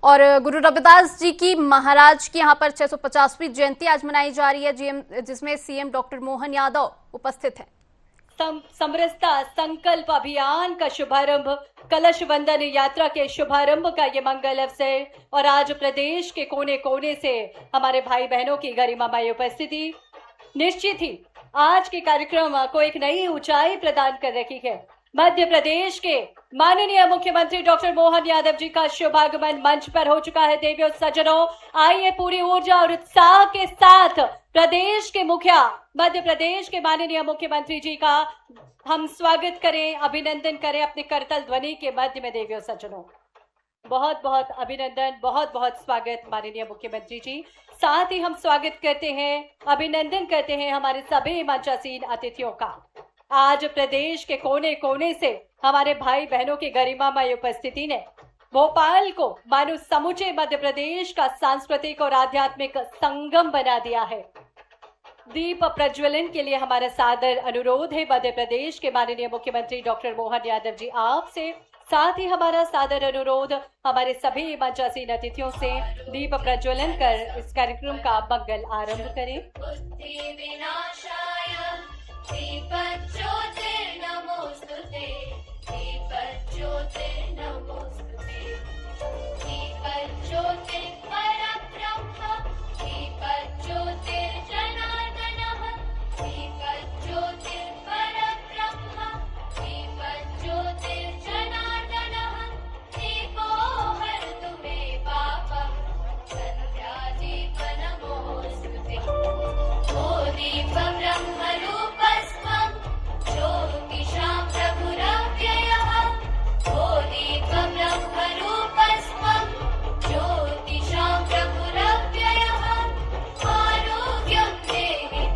और गुरु रविदास जी की महाराज की यहाँ पर 650वीं जयंती आज मनाई जा रही है, जिसमें सीएम डॉक्टर मोहन यादव उपस्थित हैं। समरसता संकल्प अभियान का शुभारंभ, कलश वंदन यात्रा के शुभारंभ का ये मंगल अवसर और आज प्रदेश के कोने कोने से हमारे भाई बहनों की गरिमामय उपस्थिति निश्चित ही आज के कार्यक्रम को एक नई ऊंचाई प्रदान कर रही है। मध्य प्रदेश के माननीय मुख्यमंत्री डॉक्टर मोहन यादव जी का शुभागमन मंच पर हो चुका है। देवियों सज्जनों, आइए पूरी ऊर्जा और उत्साह के साथ प्रदेश के मुखिया, मध्य प्रदेश के माननीय मुख्यमंत्री जी का हम स्वागत करें, अभिनंदन करें अपने करतल ध्वनि के मध्य में। देवियों सज्जनों, बहुत बहुत अभिनंदन, बहुत बहुत स्वागत माननीय मुख्यमंत्री जी। साथ ही हम स्वागत करते हैं, अभिनंदन करते हैं हमारे सभी मंचासीन अतिथियों का। आज प्रदेश के कोने कोने से हमारे भाई बहनों की गरिमामय उपस्थिति ने भोपाल को मानो समूचे मध्य प्रदेश का सांस्कृतिक और आध्यात्मिक संगम बना दिया है। दीप प्रज्वलन के लिए हमारा सादर अनुरोध है मध्य प्रदेश के माननीय मुख्यमंत्री डॉक्टर मोहन यादव जी आपसे। साथ ही हमारा सादर अनुरोध हमारे सभी मंचासीन अतिथियों से दीप प्रज्वलन कर इस कार्यक्रम का मंगल आरंभ करें।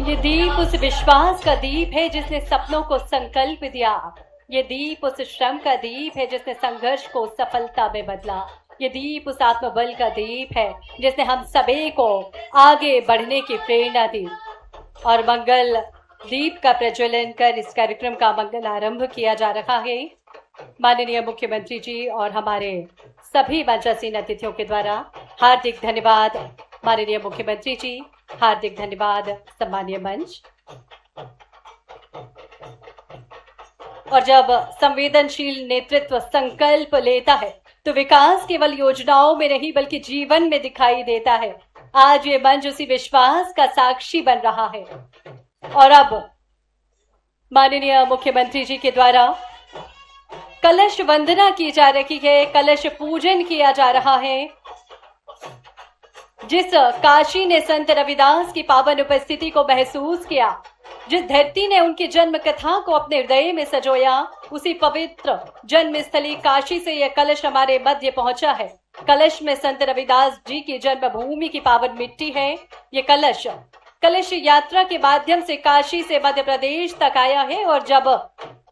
ये दीप उस विश्वास का दीप है जिसने सपनों को संकल्प दिया। ये दीप उस श्रम का दीप है जिसने संघर्ष को सफलता में बदला। ये दीप उस आत्मबल का दीप है जिसने हम सभी को आगे बढ़ने की प्रेरणा दी। और मंगल दीप का प्रज्वलन कर इस कार्यक्रम का मंगल आरंभ किया जा रहा है माननीय मुख्यमंत्री जी और हमारे सभी मंचासीन अतिथियों के द्वारा। हार्दिक धन्यवाद माननीय मुख्यमंत्री जी, हार्दिक धन्यवाद सम्मानीय मंच। और जब संवेदनशील नेतृत्व संकल्प लेता है तो विकास केवल योजनाओं में नहीं बल्कि जीवन में दिखाई देता है। आज ये मंच उसी विश्वास का साक्षी बन रहा है। और अब माननीय मुख्यमंत्री जी के द्वारा कलश वंदना की जा रही है, कलश पूजन किया जा रहा है। जिस काशी ने संत रविदास की पावन उपस्थिति को महसूस किया, जिस धरती ने उनकी जन्म कथा को अपने हृदय में सजोया, उसी पवित्र जन्मस्थली काशी से यह कलश हमारे मध्य पहुंचा है। कलश में संत रविदास जी की जन्मभूमि की पावन मिट्टी है। ये कलश यात्रा के माध्यम से काशी से मध्य प्रदेश तक आया है और जब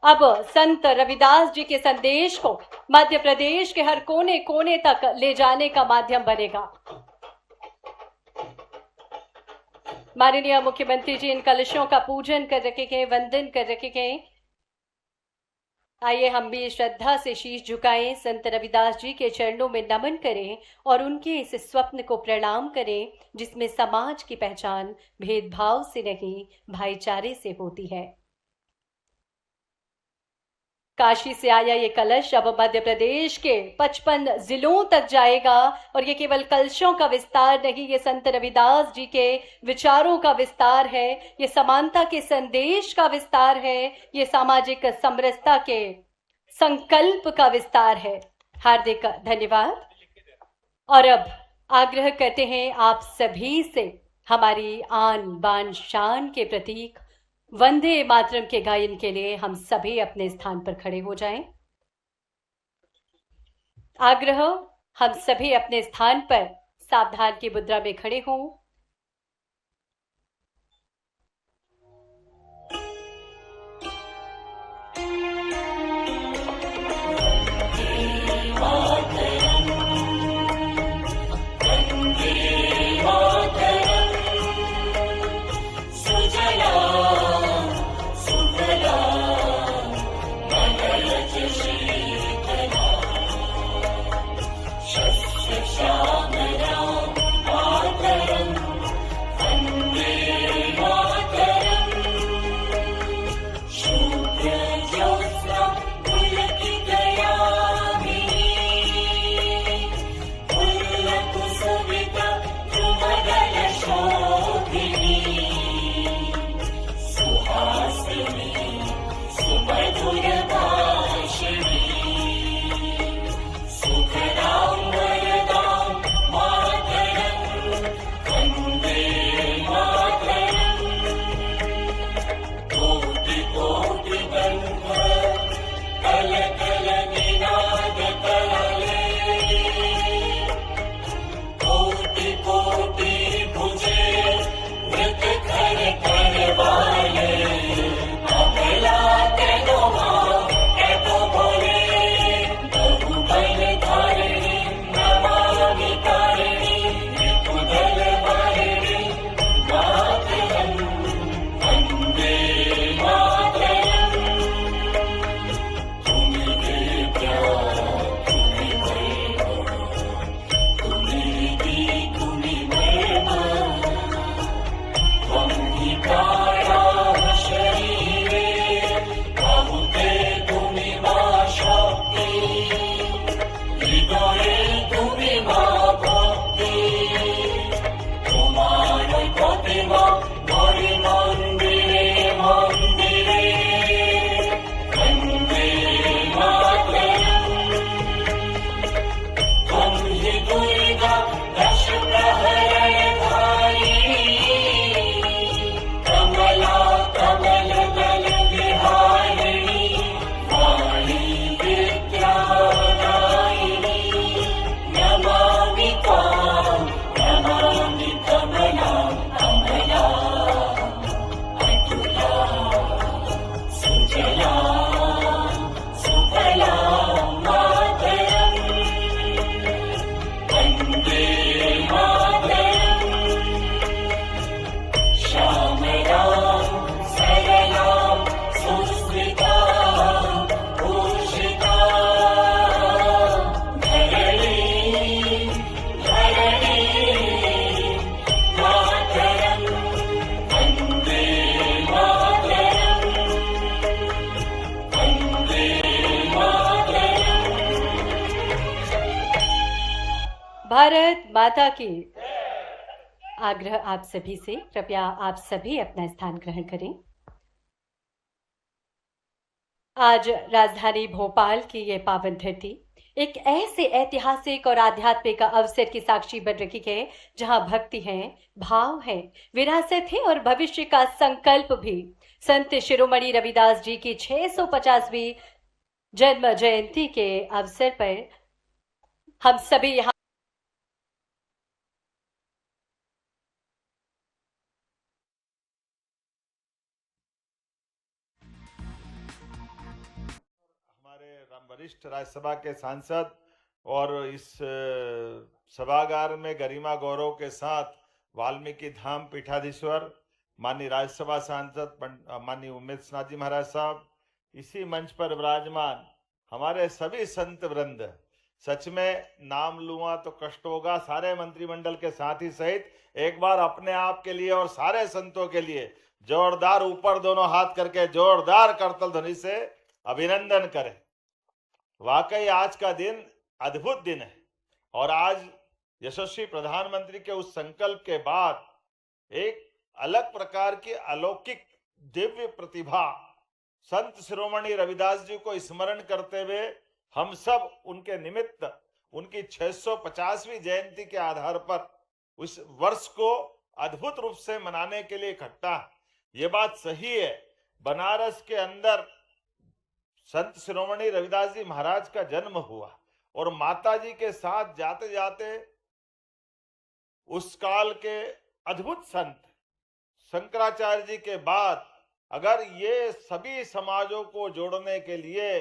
अब संत रविदास जी के संदेश को मध्य प्रदेश के हर कोने कोने तक ले जाने का माध्यम बनेगा। माननीय मुख्यमंत्री जी इन कलशों का पूजन कर रखे हैं, वंदन कर रखे हैं। आइए हम भी श्रद्धा से शीश झुकाएं, संत रविदास जी के चरणों में नमन करें और उनके इस स्वप्न को प्रणाम करें जिसमें समाज की पहचान भेदभाव से नहीं भाईचारे से होती है। काशी से आया ये कलश अब मध्य प्रदेश के 55 जिलों तक जाएगा और ये केवल कलशों का विस्तार नहीं, ये संत रविदास जी के विचारों का विस्तार है, ये समानता के संदेश का विस्तार है, ये सामाजिक समरसता के संकल्प का विस्तार है। हार्दिक धन्यवाद। और अब आग्रह करते हैं आप सभी से हमारी आन बान शान के प्रतीक वंदे मातरम के गायन के लिए हम सभी अपने स्थान पर खड़े हो जाएं। आग्रह, हम सभी अपने स्थान पर सावधान की मुद्रा में खड़े हों। Shastra भारत माता की। आग्रह आप सभी से, कृपया आप सभी अपना स्थान ग्रहण करें। आज राजधानी भोपाल की ये पावन धरती एक ऐसे ऐतिहासिक और आध्यात्मिक अवसर की साक्षी बन रही है जहां भक्ति है, भाव है, विरासत है और भविष्य का संकल्प भी। संत शिरोमणि रविदास जी की 650वीं जन्म जयंती के अवसर पर हम सभी यहाँ हमारे वरिष्ठ राज्यसभा के सांसद और इस सभागार में गरिमा गौरव के साथ वाल्मीकि धाम पीठाधीश्वर माननीय राज्यसभा सांसद माननीय उमेश नाथ जी महाराज साहब, इसी मंच पर विराजमान हमारे सभी संत वृंद, सच में नाम लूंगा तो कष्ट होगा, सारे मंत्रिमंडल के साथी सहित एक बार अपने आप के लिए और सारे संतों के लिए जोरदार ऊपर दोनों हाथ करके जोरदार करतल ध्वनि से अभिनंदन करें। वाकई आज का दिन अद्भुत दिन है और आज यशस्वी प्रधानमंत्री के उस संकल्प के बाद एक अलग प्रकार की अलौकिक दिव्य प्रतिभा संत शिरोमणि रविदास जी को स्मरण करते हुए हम सब उनके निमित्त उनकी 650वीं जयंती के आधार पर उस वर्ष को अद्भुत रूप से मनाने के लिए इकट्ठा। ये बात सही है, बनारस के अंदर संत शिरोमणि रविदास जी महाराज का जन्म हुआ और माता जी के साथ जाते जाते उस काल के अद्भुत संत शंकराचार्य जी के बाद अगर ये सभी समाजों को जोड़ने के लिए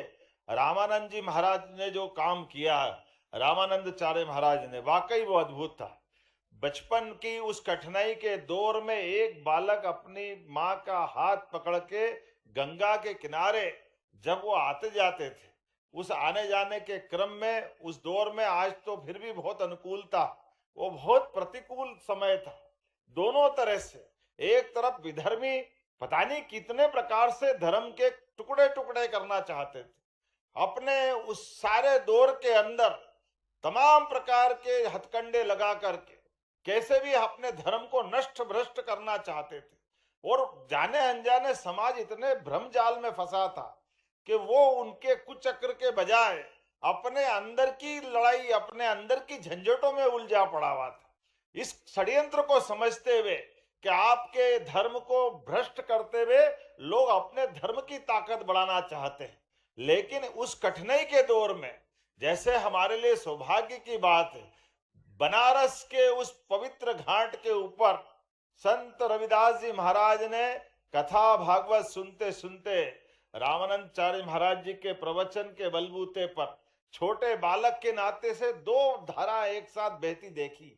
रामानंद जी महाराज ने जो काम किया, रामानंदाचार्य महाराज ने, वाकई वो अद्भुत था। बचपन की उस कठिनाई के दौर में एक बालक अपनी माँ का हाथ पकड़ के गंगा के किनारे जब वो आते जाते थे, उस आने जाने के क्रम में उस दौर में, आज तो फिर भी बहुत अनुकूल था, वो बहुत प्रतिकूल समय था दोनों तरह से। एक तरफ विधर्मी पता नहीं कितने प्रकार से धर्म के टुकड़े टुकड़े करना चाहते थे, अपने उस सारे दौर के अंदर तमाम प्रकार के हथकंडे लगा करके कैसे भी अपने धर्म को नष्ट भ्रष्ट करना चाहते थे और जाने अनजाने समाज इतने भ्रम जाल में फंसा था कि वो उनके कुचक्र के बजाय अपने अंदर की लड़ाई, अपने अंदर की झंझटों में उलझा पड़ा हुआ था। इस षड्यंत्र को समझते हुए कि आपके धर्म को भ्रष्ट करते हुए लोग अपने धर्म की ताकत बढ़ाना चाहते हैं, लेकिन उस कठिनाई के दौर में जैसे हमारे लिए सौभाग्य की बात है, बनारस के उस पवित्र घाट के ऊपर संत रविदास जी महाराज ने कथा भागवत सुनते सुनते रामानंदाचार्य महाराज जी के प्रवचन के बलबूते पर छोटे बालक के नाते से दो धारा एक साथ बहती देखी।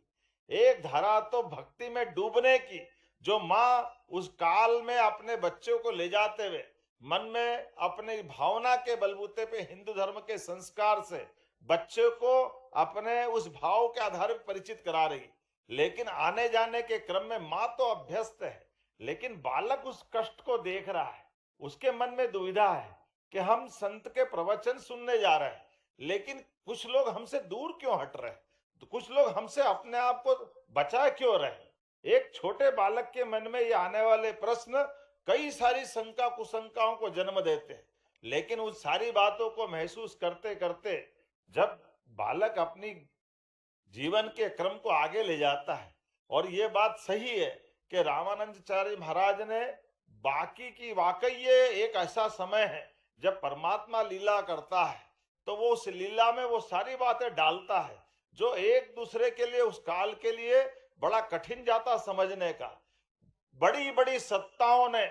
एक धारा तो भक्ति में डूबने की, जो माँ उस काल में अपने बच्चों को ले जाते हुए मन में अपनी भावना के बलबूते पे हिंदू धर्म के संस्कार से बच्चों को अपने उस भाव के आधार पर परिचित करा रही, लेकिन आने जाने के क्रम में माँ तो अभ्यस्त है, लेकिन बालक उस कष्ट को देख रहा है, उसके मन में दुविधा है कि हम संत के प्रवचन सुनने जा रहे हैं, लेकिन कुछ लोग हमसे दूर क्यों हट रहे हैं, तो कुछ लोग हमसे अपने आप को बचा क्यों रहे। एक छोटे बालक के मन में ये आने वाले प्रश्न कई सारी शंका कुशंकाओं को जन्म देते हैं, लेकिन उस सारी बातों को महसूस करते करते जब बालक अपनी जीवन के क्रम को आगे ले जाता है, और ये बात सही है कि रामानंदाचार्य महाराज ने बाकी की वाकई ये एक ऐसा समय है जब परमात्मा लीला करता है तो वो उस लीला में वो सारी बातें डालता है जो एक दूसरे के लिए उस काल के लिए बड़ा कठिन जाता समझने का। बड़ी बड़ी सत्ताओं ने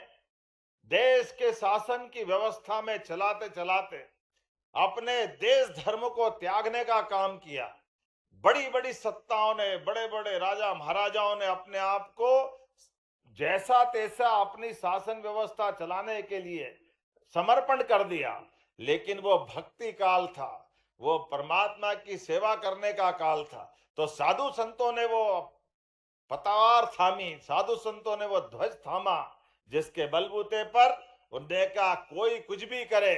देश के शासन की व्यवस्था में चलाते चलाते अपने देश धर्म को त्यागने का काम किया। बड़ी बड़ी सत्ताओं ने, बड़े बड़े राजा महाराजाओं ने अपने आप को जैसा तैसा अपनी शासन व्यवस्था चलाने के लिए समर्पण कर दिया, लेकिन वो भक्ति काल था, वो परमात्मा की सेवा करने का काल था। तो साधु संतों ने वो पतावार थामी, साधु संतों ने वो ध्वज थामा, जिसके बलबूते पर उन्होंने कहा कोई कुछ भी करे,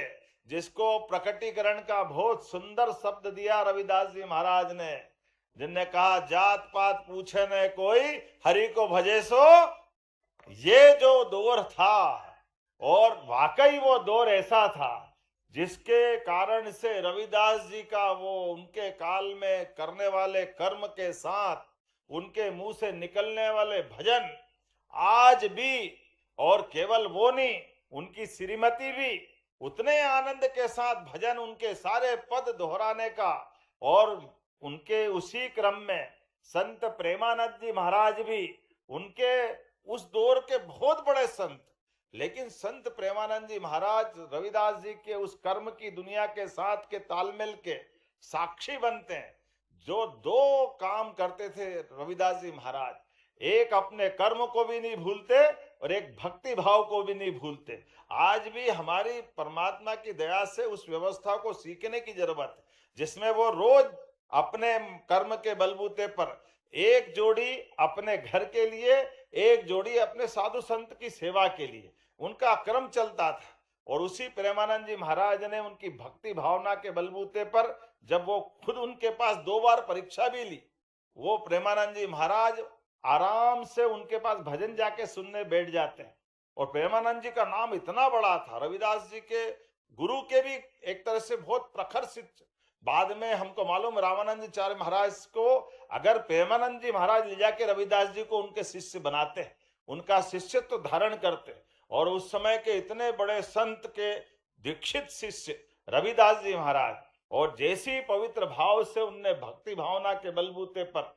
जिसको प्रकटीकरण का बहुत सुंदर शब्द दिया रविदास जी महाराज ने, जिनने कहा जात पात पूछे न कोई, हरि को भजे सो। ये जो दौर था, और वाकई वो दौर ऐसा था जिसके कारण से रविदास जी का वो उनके काल में करने वाले कर्म के साथ उनके मुंह से निकलने वाले भजन आज भी, और केवल वो नहीं, उनकी श्रीमती भी उतने आनंद के साथ भजन, उनके सारे पद दोहराने का। और उनके उसी क्रम में संत प्रेमानंद जी महाराज भी, उनके उस दौर के बहुत बड़े संत, लेकिन संत प्रेमानंद जी महाराज रविदास जी के उस कर्म की दुनिया के साथ के तालमेल के साक्षी बनते हैं। जो दो काम करते थे रविदास जी महाराज, एक अपने कर्म को भी नहीं भूलते और एक भक्ति भाव को भी नहीं भूलते। आज भी हमारी परमात्मा की दया से उस व्यवस्था को सीखने की जरूरत है, जिसमें वो रोज अपने कर्म के बलबूते पर एक जोड़ी अपने घर के लिए, एक जोड़ी अपने साधु संत की सेवा के लिए उनका क्रम चलता था। और उसी प्रेमानंद जी महाराज ने उनकी भक्ति भावना के बलबूते पर, जब वो खुद उनके पास 2 बार परीक्षा भी ली, वो प्रेमानंद जी महाराज आराम से उनके पास भजन जाके सुनने बैठ जाते हैं। और प्रेमानंद जी का नाम इतना बड़ा था, रविदास जी के गुरु के भी एक तरह से बहुत प्रखर शिष्य। बाद में हमको मालूम रामानंदाचार्य महाराज को अगर प्रेमानंद जी महाराज ले जाके रविदास जी को उनके शिष्य बनाते हैं, उनका शिष्यत्व धारण करते, और उस समय के इतने बड़े संत के दीक्षित शिष्य रविदास जी महाराज, और जैसी पवित्र भाव से उनने भक्ति भावना के बलबूते पर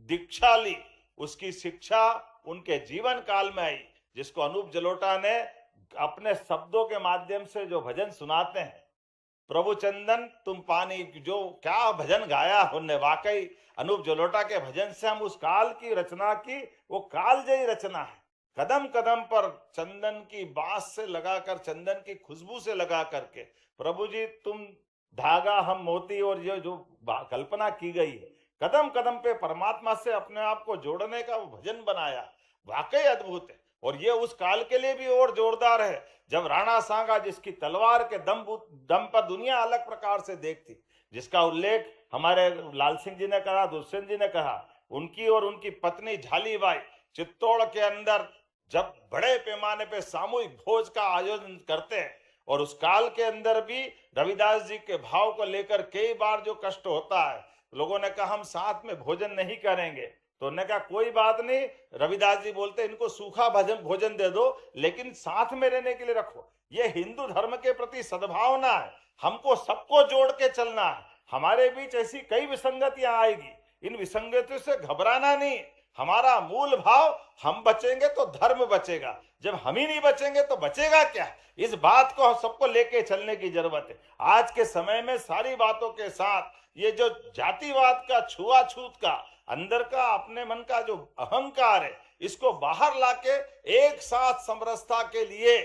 दीक्षा ली, उसकी शिक्षा उनके जीवन काल में आई, जिसको अनूप जलोटा ने अपने शब्दों के माध्यम से जो भजन सुनाते हैं, प्रभु चंदन तुम पानी, जो क्या भजन गाया उनने। वाकई अनूप जलोटा के भजन से हम उस काल की रचना की, वो कालजयी रचना है। कदम कदम पर चंदन की बांस से लगाकर, चंदन की खुशबू से लगा करके, प्रभु जी तुम धागा हम मोती, और ये जो कल्पना की गई है, कदम कदम पे परमात्मा से अपने आप को जोड़ने का वो भजन बनाया, वाकई अद्भुत है। और ये उस काल के लिए भी और जोरदार है, जब राणा सांगा, जिसकी तलवार के दम पर दुनिया अलग प्रकार से देखती, जिसका उल्लेख हमारे लाल सिंह जी ने कहा, दुष्यंत जी ने कहा, उनकी और उनकी पत्नी झालीबाई चित्तौड़ के अंदर जब बड़े पैमाने पे सामूहिक भोज का आयोजन करते हैं, और उस काल के अंदर भी रविदास जी के भाव को लेकर कई बार जो कष्ट होता है, लोगों ने कहा हम साथ में भोजन नहीं करेंगे, तो उन्होंने कहा कोई बात नहीं, रविदास जी बोलते इनको सूखा भोजन दे दो, लेकिन साथ में रहने के लिए रखो। ये हिंदू धर्म के प्रति सद्भावना है, हमको सबको जोड़ के चलना है। हमारे बीच ऐसी कई विसंगतियां आएगी, इन विसंगतियों से घबराना नहीं। हमारा मूल भाव, हम बचेंगे तो धर्म बचेगा, जब हम ही नहीं बचेंगे तो बचेगा क्या। इस बात को सबको लेके चलने की जरूरत है। आज के समय में सारी बातों के साथ ये जो जातिवाद का, छुआछूत का, अंदर का अपने मन का जो अहंकार है, इसको बाहर लाके एक साथ समरसता के लिए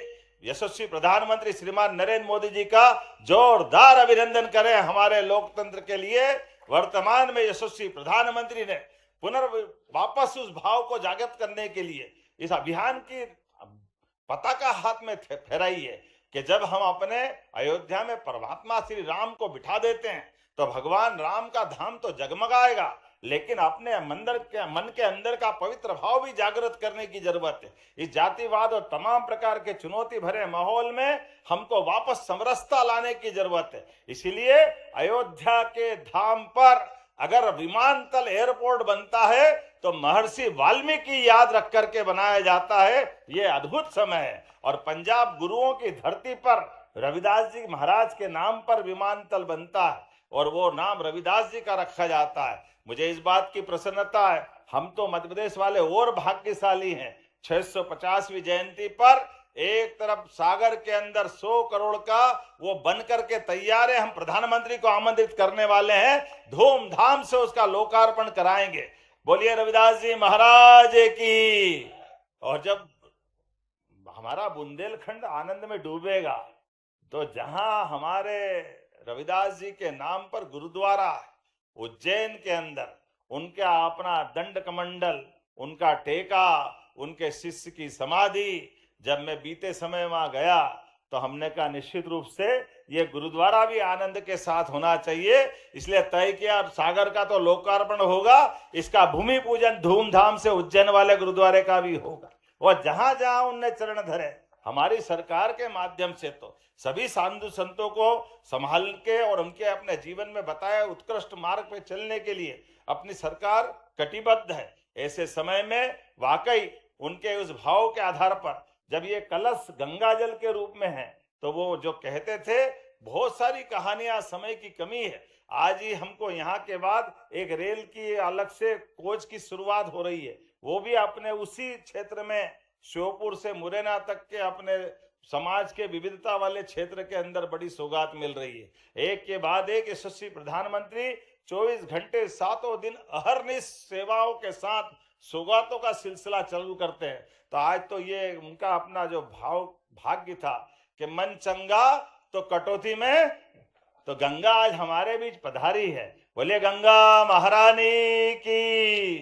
यशस्वी प्रधानमंत्री श्रीमान नरेंद्र मोदी जी का जोरदार अभिनंदन करें। हमारे लोकतंत्र के लिए वर्तमान में यशस्वी प्रधानमंत्री ने वापस उस भाव को जागृत करने के लिए इस अभियान की पताका हाथ में फहराई है कि जब हम अपने अयोध्या में परमात्मा श्री राम को बिठा देते हैं तो भगवान राम का धाम तो जगमगाएगा, लेकिन अपने मन के अंदर का पवित्र भाव भी जागृत करने की जरूरत है। इस जातिवाद और तमाम प्रकार के चुनौती भरे माहौल में हमको वापस समरसता लाने की जरूरत है। इसीलिए अयोध्या के धाम पर अगर विमानतल एयरपोर्ट बनता है तो महर्षि वाल्मीकि याद रख करके बनाया जाता है। ये अद्भुत समय है, और पंजाब गुरुओं की धरती पर रविदास जी महाराज के नाम पर विमानतल बनता है, और वो नाम रविदास जी का रखा जाता है। मुझे इस बात की प्रसन्नता है, हम तो मध्य प्रदेश वाले और भाग्यशाली हैं। 650वीं जयंती पर एक तरफ सागर के अंदर 100 करोड़ का वो बन करके तैयार है, हम प्रधानमंत्री को आमंत्रित करने वाले हैं, धूमधाम से उसका लोकार्पण कराएंगे। बोलिए रविदास जी महाराज की। और जब हमारा बुंदेलखंड आनंद में डूबेगा, तो जहां हमारे रविदास जी के नाम पर गुरुद्वारा उज्जैन के अंदर, उनका अपना दंड कमंडल, उनका टेका, उनके शिष्य की समाधि, जब मैं बीते समय वहां गया तो हमने कहा निश्चित रूप से ये गुरुद्वारा भी आनंद के साथ होना चाहिए, इसलिए तय किया। सागर का तो लोकार्पण होगा, इसका भूमि पूजन धूमधाम से उज्जैन वाले गुरुद्वारे का भी होगा। और जहां जहां उनने चरण धरे हमारी सरकार के माध्यम से तो सभी साधु संतों को संभाल के और उनके अपने जीवन में बताए उत्कृष्ट मार्ग पे चलने के लिए अपनी सरकार कटिबद्ध है। ऐसे समय में वाकई उनके उस भाव के आधार पर जब ये कलश गंगा जल के रूप में है तो वो जो कहते थे बहुत सारी कहानियां, समय की कमी है। आज ही हमको यहाँ के बाद एक रेल की अलग से कोच की शुरुआत हो रही है, वो भी अपने उसी क्षेत्र में श्योपुर से मुरैना तक के अपने समाज के विविधता वाले क्षेत्र के अंदर बड़ी सौगात मिल रही है। एक के बाद एक यशस्वी प्रधानमंत्री 24 घंटे 7 दिन अहरनिश सेवाओं के साथ सौगातों का सिलसिला चालू करते हैं। तो आज तो ये उनका अपना जो भाग्य था कि मन चंगा तो कटौती में, तो गंगा आज हमारे बीच पधारी है। बोले गंगा महारानी की।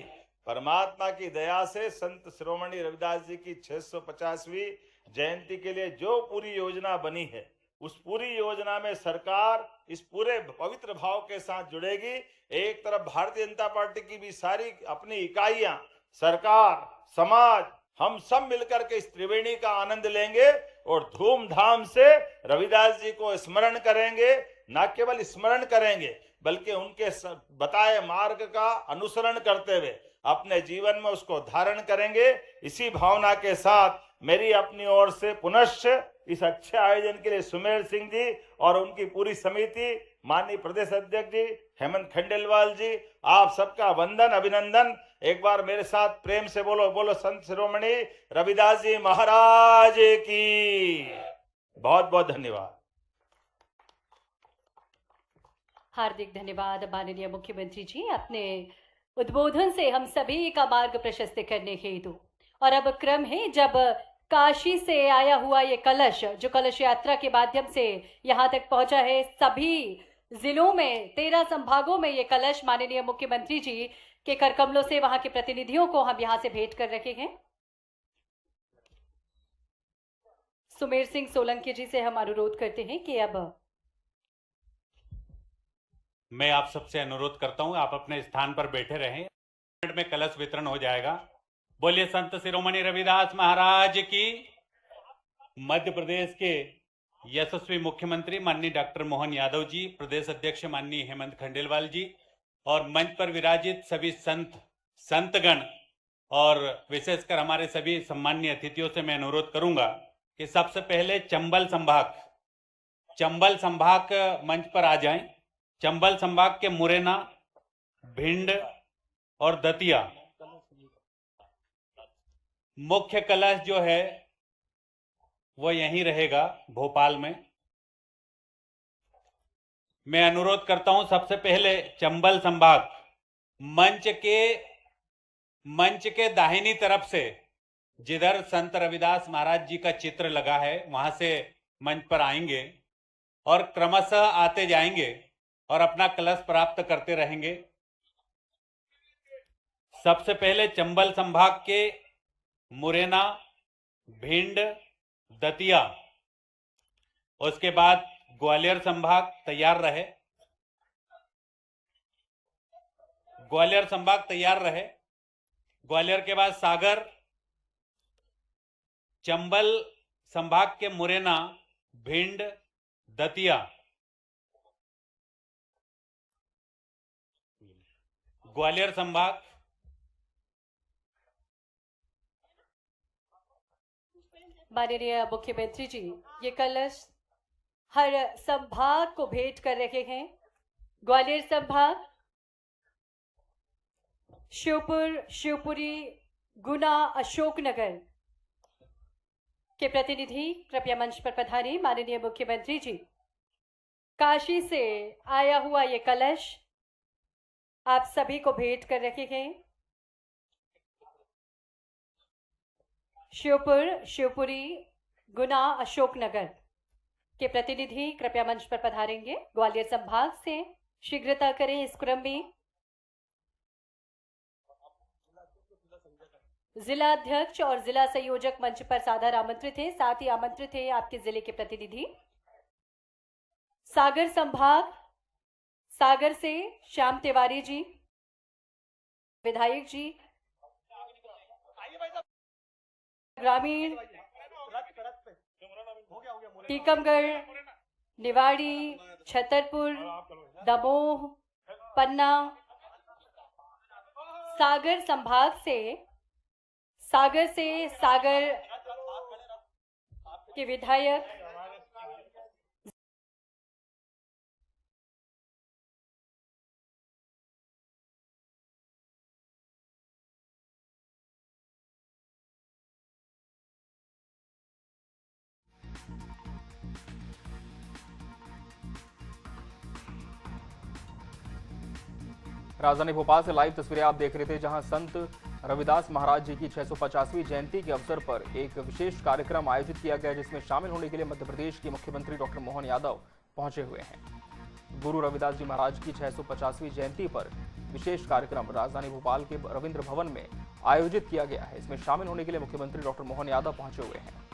परमात्मा की दया से संत शिरोमणि रविदास जी की 650वीं जयंती के लिए जो पूरी योजना बनी है, उस पूरी योजना में सरकार इस पूरे पवित्र भाव के साथ जुड़ेगी। एक तरफ भारतीय जनता पार्टी की भी सारी अपनी इकाइयां, सरकार, समाज, हम सब मिलकर के इस त्रिवेणी का आनंद लेंगे और धूमधाम से रविदास जी को स्मरण करेंगे। न केवल स्मरण करेंगे बल्कि उनके बताए मार्ग का अनुसरण करते हुए अपने जीवन में उसको धारण करेंगे। इसी भावना के साथ मेरी अपनी ओर से पुनश्च इस अच्छे आयोजन के लिए सुमेर सिंह जी और उनकी पूरी समिति, माननीय प्रदेश अध्यक्ष जी हेमंत खंडेलवाल जी, आप सबका वंदन, अभिनंदन। एक बार मेरे साथ प्रेम से बोलो, बोलो संत शिरोमणि रविदास जी महाराज की। बहुत बहुत धन्यवाद। हार्दिक धन्यवाद माननीय मुख्यमंत्री जी, अपने उद्बोधन से हम सभी का मार्ग प्रशस्त करने हेतु। और अब क्रम है जब काशी से आया हुआ ये कलश, जो कलश यात्रा के माध्यम से यहाँ तक पहुंचा है, सभी जिलों में 13 संभागों में ये कलश माननीय मुख्यमंत्री जी के करकमलों से वहां के प्रतिनिधियों को हम यहाँ से भेंट कर रखे हैं। सुमेर सिंह सोलंकी जी से हम अनुरोध करते हैं कि अब मैं आप सबसे अनुरोध करता हूं आप अपने स्थान पर बैठे रहें। मिनट में कलश वितरण हो जाएगा। बोलिए संत शिरोमणि रविदास महाराज की। मध्य प्रदेश के यशस्वी मुख्यमंत्री माननीय डॉक्टर मोहन यादव जी, प्रदेश अध्यक्ष माननीय हेमंत खंडेलवाल जी और मंच पर विराजित सभी संतगण और विशेषकर हमारे सभी सम्माननीय अतिथियों से मैं अनुरोध करूंगा कि सबसे पहले चंबल संभाग मंच पर आ जाएं। चंबल संभाग के मुरैना, भिंड और दतिया मुख्य कलश जो है वो यहीं रहेगा भोपाल में। मैं अनुरोध करता हूं सबसे पहले चंबल संभाग मंच के दाहिनी तरफ से जिधर संत रविदास महाराज जी का चित्र लगा है वहां से मंच पर आएंगे और क्रमशः आते जाएंगे और अपना कलश प्राप्त करते रहेंगे। सबसे पहले चंबल संभाग के मुरैना, भिंड, दतिया, उसके बाद ग्वालियर संभाग तैयार रहे। ग्वालियर के बाद सागर, चंबल संभाग के मुरैना, भिंड, दतिया, ग्वालियर संभाग, माननीय मुख्यमंत्री जी ये कलश हर संभाग को भेंट कर रहे हैं। ग्वालियर संभाग, श्योपुर, शिवपुरी, गुना, अशोकनगर के प्रतिनिधि कृपया मंच पर पधारें। माननीय मुख्यमंत्री जी, काशी से आया हुआ ये कलश आप सभी को भेंट कर रखे हैं। श्योपुर, शिवपुरी, गुना, अशोकनगर के प्रतिनिधि कृपया मंच पर पधारेंगे। ग्वालियर संभाग से शीघ्रता करें इस क्रम में। जिला अध्यक्ष और जिला संयोजक मंच पर सादर आमंत्रित हैं। साथ ही आमंत्रित हैं आपके जिले के प्रतिनिधि। सागर संभाग, सागर से श्याम तिवारी जी, विधायक जी, ग्रामीण, टीकमगढ़, निवाड़ी, छतरपुर, दमोह, पन्ना। सागर संभाग से सागर के विधायक, राजधानी भोपाल से लाइव तस्वीरें आप देख रहे थे, जहां संत रविदास महाराज जी की 650वीं जयंती के अवसर पर एक विशेष कार्यक्रम आयोजित किया गया, जिसमें शामिल होने के लिए मध्य प्रदेश के मुख्यमंत्री डॉक्टर मोहन यादव पहुंचे हुए हैं। गुरु रविदास जी महाराज की 650वीं जयंती पर विशेष कार्यक्रम राजधानी भोपाल के रविंद्र भवन में आयोजित किया गया है। इसमें शामिल होने के लिए मुख्यमंत्री डॉक्टर मोहन यादव पहुंचे हुए हैं।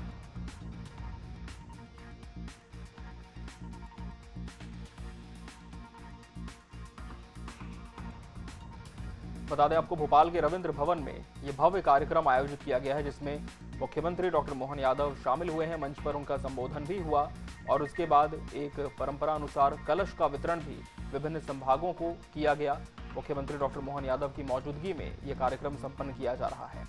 बता दें आपको, भोपाल के रविंद्र भवन में ये भव्य कार्यक्रम आयोजित किया गया है, जिसमें मुख्यमंत्री डॉक्टर मोहन यादव शामिल हुए हैं। मंच पर उनका संबोधन भी हुआ और उसके बाद एक परंपरा अनुसार कलश का वितरण भी विभिन्न संभागों को किया गया। मुख्यमंत्री डॉक्टर मोहन यादव की मौजूदगी में ये कार्यक्रम संपन्न किया जा रहा है।